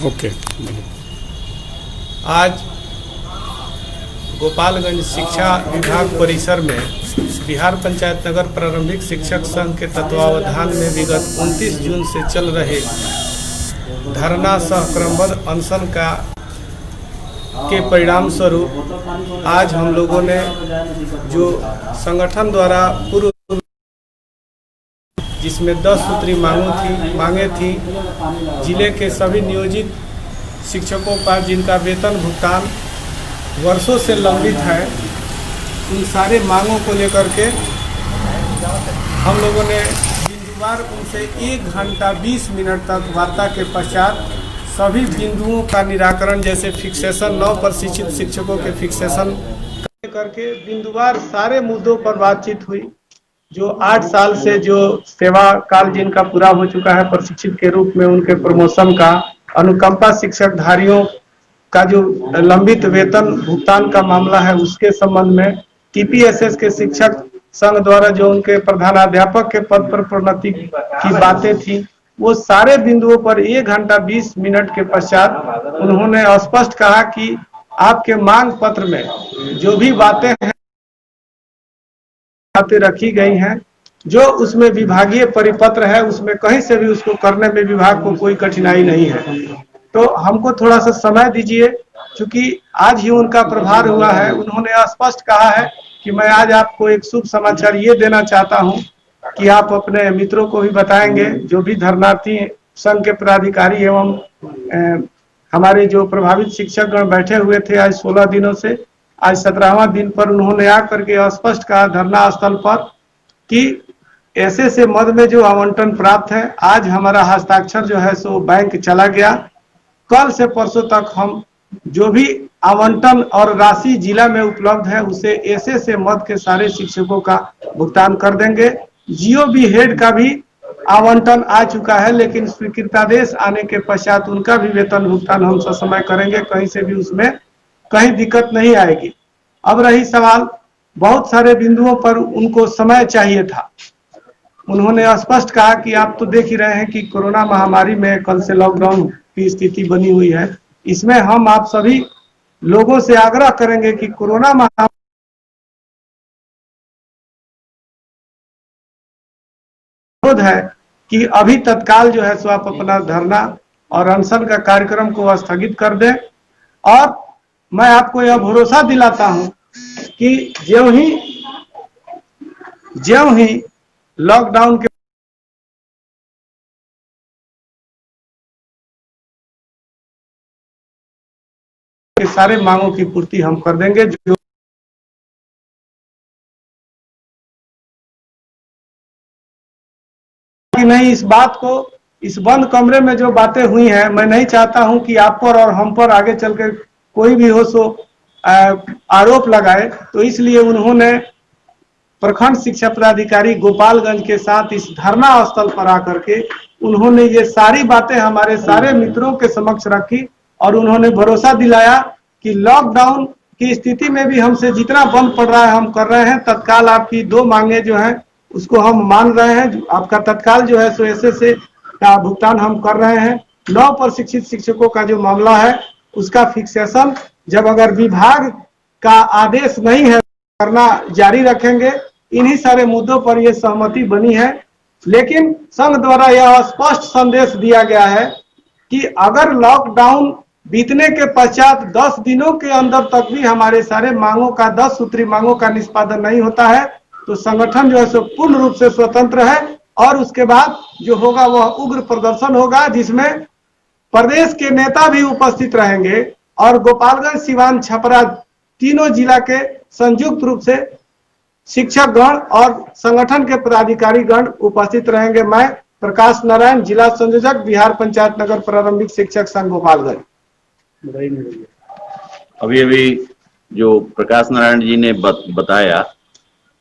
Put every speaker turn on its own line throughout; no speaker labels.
Okay. आज गोपालगंज शिक्षा विभाग परिसर में बिहार पंचायत नगर प्रारंभिक शिक्षक संघ के तत्वावधान में विगत 29 जून से चल रहे धरना सह क्रमबद्ध अनशन के परिणाम स्वरूप आज हम लोगों ने जो संगठन द्वारा पूर्व जिसमें 10 सूत्री मांगे थी जिले के सभी नियोजित शिक्षकों का जिनका वेतन भुगतान वर्षों से लंबित है, उन सारे मांगों को लेकर के हम लोगों ने बिंदुवार उनसे 1 घंटा 20 मिनट तक वार्ता के पश्चात सभी बिंदुओं का निराकरण, जैसे फिक्सेशन 9 प्रशिक्षित शिक्षकों के फिक्सेशन करके बिंदुवार सारे मुद्दों पर बातचीत हुई। जो 8 साल से जो सेवा काल जिनका पूरा हो चुका है प्रशिक्षित के रूप में, उनके प्रमोशन का, अनुकंपा शिक्षक धारियों का जो लंबित वेतन भुगतान का मामला है उसके संबंध में, टीपीएसएस के शिक्षक संघ द्वारा जो उनके प्रधानाध्यापक के पद पर प्रोन्नति की बातें थी, वो सारे बिंदुओं पर 1 घंटा 20 मिनट के पश्चात उन्होंने स्पष्ट कहा कि आपके मांग पत्र में जो भी बातें हैं रखी गई हैं, जो उसमें विभागीय परिपत्र है उसमें कहीं से भी उसको करने में विभाग को कोई कठिनाई नहीं है। तो हमको थोड़ा सा समय दीजिए, क्योंकि आज ही उनका प्रभार हुआ है। उन्होंने स्पष्ट कहा है कि मैं आज आपको एक शुभ समाचार ये देना चाहता हूं कि आप अपने मित्रों को भी बताएंगे, जो भी धरनार्थी संघ के पदाधिकारी एवं हमारे जो प्रभावित शिक्षकगण बैठे हुए थे आज 16 दिनों से, आज 17वां दिन पर उन्होंने आकर के स्पष्ट कहा धरना स्थल पर कि ऐसे से मद में जो आवंटन प्राप्त है, आज हमारा हस्ताक्षर जो है सो बैंक चला गया। कल से परसों तक हम जो भी आवंटन और राशि जिला में उपलब्ध है उसे ऐसे से मद के सारे शिक्षकों का भुगतान कर देंगे। जीओबी हेड का भी आवंटन आ चुका है, लेकिन स्वीकृतादेश आने के पश्चात उनका भी वेतन भुगतान हम ससमय करेंगे, कहीं से भी उसमें कहीं दिक्कत नहीं आएगी। अब रही सवाल, बहुत सारे बिंदुओं पर उनको समय चाहिए था। उन्होंने स्पष्ट कहा कि आप तो देख ही रहे हैं कि कोरोना महामारी में कल से लॉकडाउन की स्थिति बनी हुई है। इसमें हम आप सभी लोगों से आग्रह करेंगे कि कोरोना महामारी है कि अभी तत्काल जो है सो आप अपना धरना और अनशन का कार्यक्रम को स्थगित कर दें। और मैं आपको यह भरोसा दिलाता हूं कि ज्यों ही लॉकडाउन के सारे मांगों की पूर्ति हम कर देंगे। जो कि नहीं, इस बात को इस बंद कमरे में जो बातें हुई हैं, मैं नहीं चाहता हूं कि आप पर और हम पर आगे चलकर कोई भी हो सो आरोप लगाए। तो इसलिए उन्होंने प्रखंड शिक्षा पदाधिकारी गोपालगंज के साथ इस धरना स्थल पर आकर के उन्होंने ये सारी बातें हमारे सारे मित्रों के समक्ष रखी और उन्होंने भरोसा दिलाया कि लॉकडाउन की स्थिति में भी हमसे जितना बंद पड़ रहा है हम कर रहे हैं। तत्काल आपकी 2 मांगे जो हैं उसको हम मान रहे हैं। आपका तत्काल जो है सो ऐसे से का भुगतान हम कर रहे हैं। 9 प्रशिक्षित शिक्षकों का जो मामला है उसका फिक्सेशन जब अगर विभाग का आदेश नहीं है करना जारी रखेंगे। इन्हीं सारे मुद्दों पर यह सहमति बनी है। लेकिन संघ द्वारा यह स्पष्ट संदेश दिया गया है कि अगर लॉकडाउन बीतने के पश्चात 10 दिनों के अंदर तक भी हमारे सारे मांगों का 10 सूत्री मांगों का निष्पादन नहीं होता है तो संगठन जो है सो पूर्ण रूप से स्वतंत्र है और उसके बाद जो होगा वह उग्र प्रदर्शन होगा, जिसमें प्रदेश के नेता भी उपस्थित रहेंगे और गोपालगंज, सिवान, छपरा तीनों जिला के संयुक्त रूप से शिक्षक गण और संगठन के पदाधिकारी गण उपस्थित रहेंगे। मैं प्रकाश नारायण, जिला संयोजक, बिहार पंचायत नगर प्रारंभिक शिक्षक संघ गोपालगंज।
अभी जो प्रकाश नारायण जी ने बताया,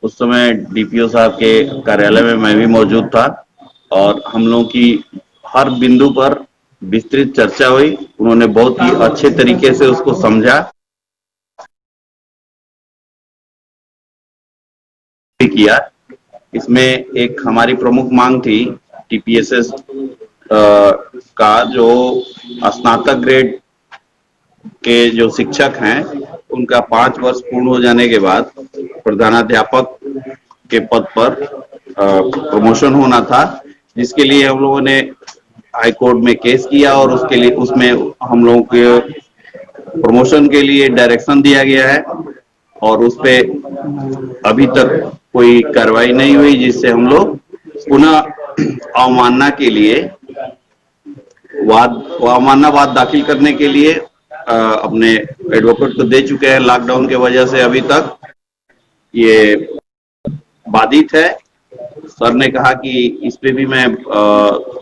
उस समय डीपीओ साहब के कार्यालय में मैं भी मौजूद था और हम लोगों की हर बिंदु पर विस्तृत चर्चा हुई। उन्होंने बहुत ही अच्छे तरीके से उसको समझा किया। इसमें एक हमारी प्रमुख मांग थी टीपीएसएस का जो स्नातक ग्रेड के जो शिक्षक हैं उनका 5 वर्ष पूर्ण हो जाने के बाद प्रधानाध्यापक के पद पर प्रमोशन होना था, जिसके लिए हम लोगों ने हाई कोर्ट में केस किया और उसके लिए उसमें हम लोगों के प्रमोशन के लिए डायरेक्शन दिया गया है और उस पे अभी तक कोई कार्रवाई नहीं हुई, जिससे हम लोग पुनः अवमानना के लिए अवमानना वाद दाखिल करने के लिए अपने एडवोकेट को दे चुके हैं। लॉकडाउन की वजह से अभी तक ये बाधित है। सर ने कहा कि इस पे भी मैं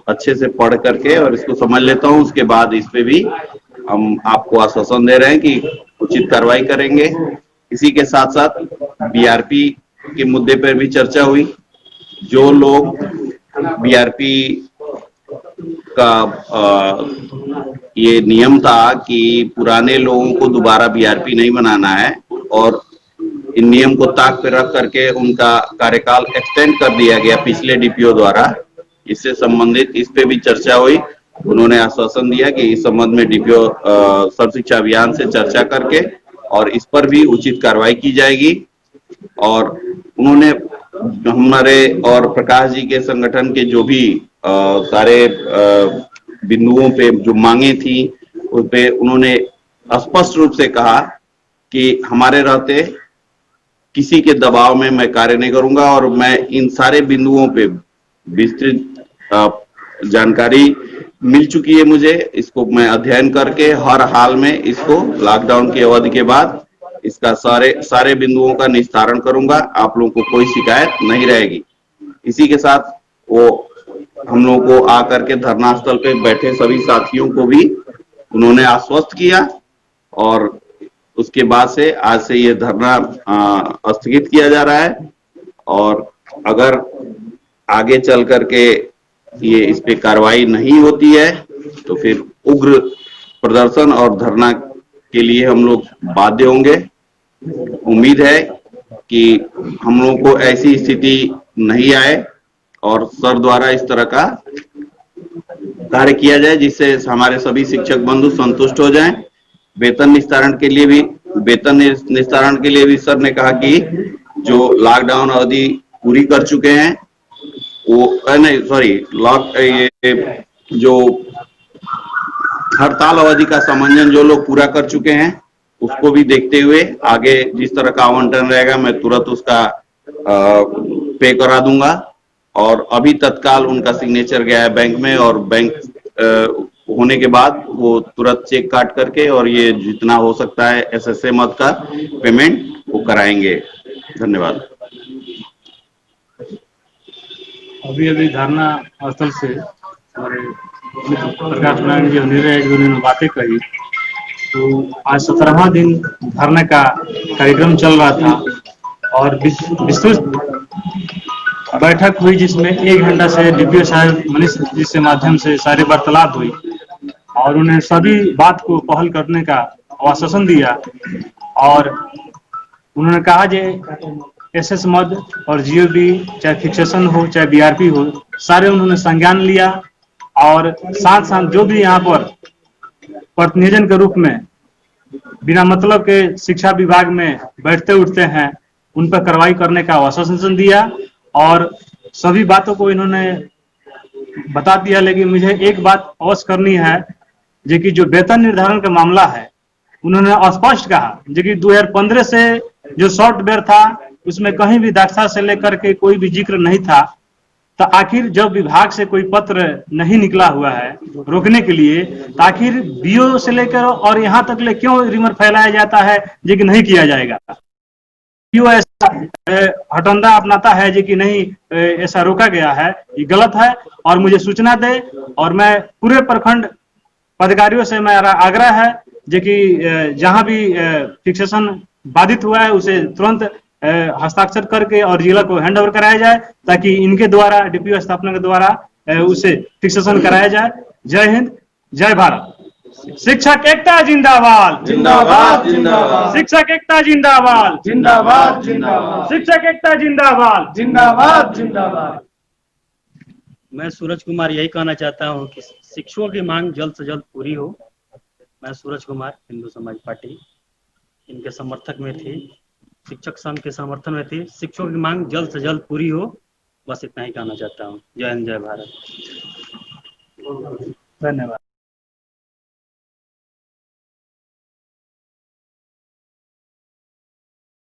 अच्छे से पढ़ करके और इसको समझ लेता हूं, उसके बाद इस पे भी हम आपको आश्वासन दे रहे हैं कि उचित कार्रवाई करेंगे। इसी के साथ साथ बीआरपी के मुद्दे पर भी चर्चा हुई। जो लोग बीआरपी का ये नियम था कि पुराने लोगों को दोबारा बीआरपी नहीं बनाना है और इन नियम को ताक पे रख करके उनका कार्यकाल एक्सटेंड कर दिया गया पिछले डीपीओ द्वारा, इससे संबंधित इस पे भी चर्चा हुई। उन्होंने आश्वासन दिया कि इस संबंध में डीपीओ सर्व शिक्षा अभियान से चर्चा करके और इस पर भी उचित कार्रवाई की जाएगी। और उन्होंने हमारे और प्रकाश जी के संगठन के जो भी सारे बिंदुओं पे जो मांगे थी उस पे उन्होंने स्पष्ट रूप से कहा कि हमारे रहते किसी के दबाव में मैं कार्य नहीं करूंगा और मैं इन सारे बिंदुओं पे विस्तृत जानकारी मिल चुकी है मुझे। इसको मैं अध्ययन करके हर हाल में इसको लॉकडाउन की अवधि के बाद इसका सारे बिंदुओं का निस्तारण करूंगा। आप लोगों को कोई शिकायत नहीं रहेगी। इसी के साथ वो हम लोगों को आकर के धरना स्थल पे बैठे सभी साथियों को भी उन्होंने आश्वस्त किया और उसके बाद से आज से ये धरना स्थगित किया जा रहा है और अगर आगे चल करके ये इस पे कार्रवाई नहीं होती है तो फिर उग्र प्रदर्शन और धरना के लिए हम लोग बाध्य होंगे। उम्मीद है कि हम लोगों को ऐसी स्थिति नहीं आए और सर द्वारा इस तरह का कार्य किया जाए जिससे हमारे सभी शिक्षक बंधु संतुष्ट हो जाएं। वेतन निस्तारण के लिए भी सर ने कहा कि जो लॉकडाउन अवधि पूरी कर चुके हैं वो जो हड़ताल अवधि का समंजन जो लोग पूरा कर चुके हैं उसको भी देखते हुए आगे जिस तरह का आवंटन रहेगा मैं तुरंत उसका पे करा दूंगा। और अभी तत्काल उनका सिग्नेचर गया है बैंक में और बैंक होने के बाद वो तुरंत चेक काट करके और ये जितना हो सकता है एसएसए मद का पेमेंट वो कराएंगे। धन्यवाद।
अभी धरना स्थल से हमारे प्रकाश नारायण जी उन्होंने बातें कही। तो आज 17वां दिन धरने का कार्यक्रम चल रहा था और विस्तृत बैठक हुई जिसमें 1 घंटा से डीपीओ साहब मनीष जी से माध्यम से सारी वार्तालाप हुई और उन्हें सभी बात को पहल करने का आश्वासन दिया और उन्होंने कहा जे एसएस मद और जीओबी चाहे फिक्सेशन हो चाहे बीआरपी हो सारे उन्होंने संज्ञान लिया और साथ साथ जो भी यहाँ पर प्रतिनिधन के रूप में बिना मतलब के शिक्षा विभाग में बैठते उठते हैं उन पर कार्रवाई करने का आश्वासन दिया और सभी बातों को इन्होंने बता दिया। लेकिन मुझे एक बात अवश्य करनी है जो कि जो वेतन निर्धारण का मामला है उन्होंने स्पष्ट कहा जो कि 2015 से जो सॉफ्टवेयर था उसमें कहीं भी दाक्षा से लेकर के कोई भी जिक्र नहीं था। तो आखिर जब विभाग से कोई पत्र नहीं निकला हुआ है रोकने के लिए तो आखिर बीओ से लेकर और यहाँ तक ले क्यों रिमर फैलाया जाता है जो कि नहीं किया जाएगा। बीओ ऐसा हटंदा अपनाता है जो कि नहीं ऐसा रोका गया है, ये गलत है और मुझे सूचना दे और मैं पूरे प्रखंड पदाधिकारियों से मेरा आग्रह है जो कि जहां भी फिक्सेशन बाधित हुआ है उसे तुरंत हस्ताक्षर करके और जिला को हैंड ओवर कराया जाए ताकि इनके द्वारा डीपीओ स्थापना के द्वारा उसे फिक्सेशन कराया जाए। जय हिंद, जय भारत। शिक्षक एकता जिंदाबाद
जिंदाबाद जिंदाबाद।
शिक्षक एकता जिंदाबाद
जिंदाबाद जिंदाबाद।
शिक्षक एकता जिंदाबाद
जिंदाबाद जिंदाबाद।
मैं सूरज कुमार यही कहना चाहता हूं कि शिक्षकों की मांग जल्द से जल्द पूरी हो। मैं सूरज कुमार, हिंदू समाज पार्टी, इनके समर्थक में थी, शिक्षक संघ के समर्थन में थी। शिक्षकों की मांग जल्द से जल्द पूरी हो, बस इतना ही कहना चाहता हूँ। जय हिंद, जय भारत, धन्यवाद।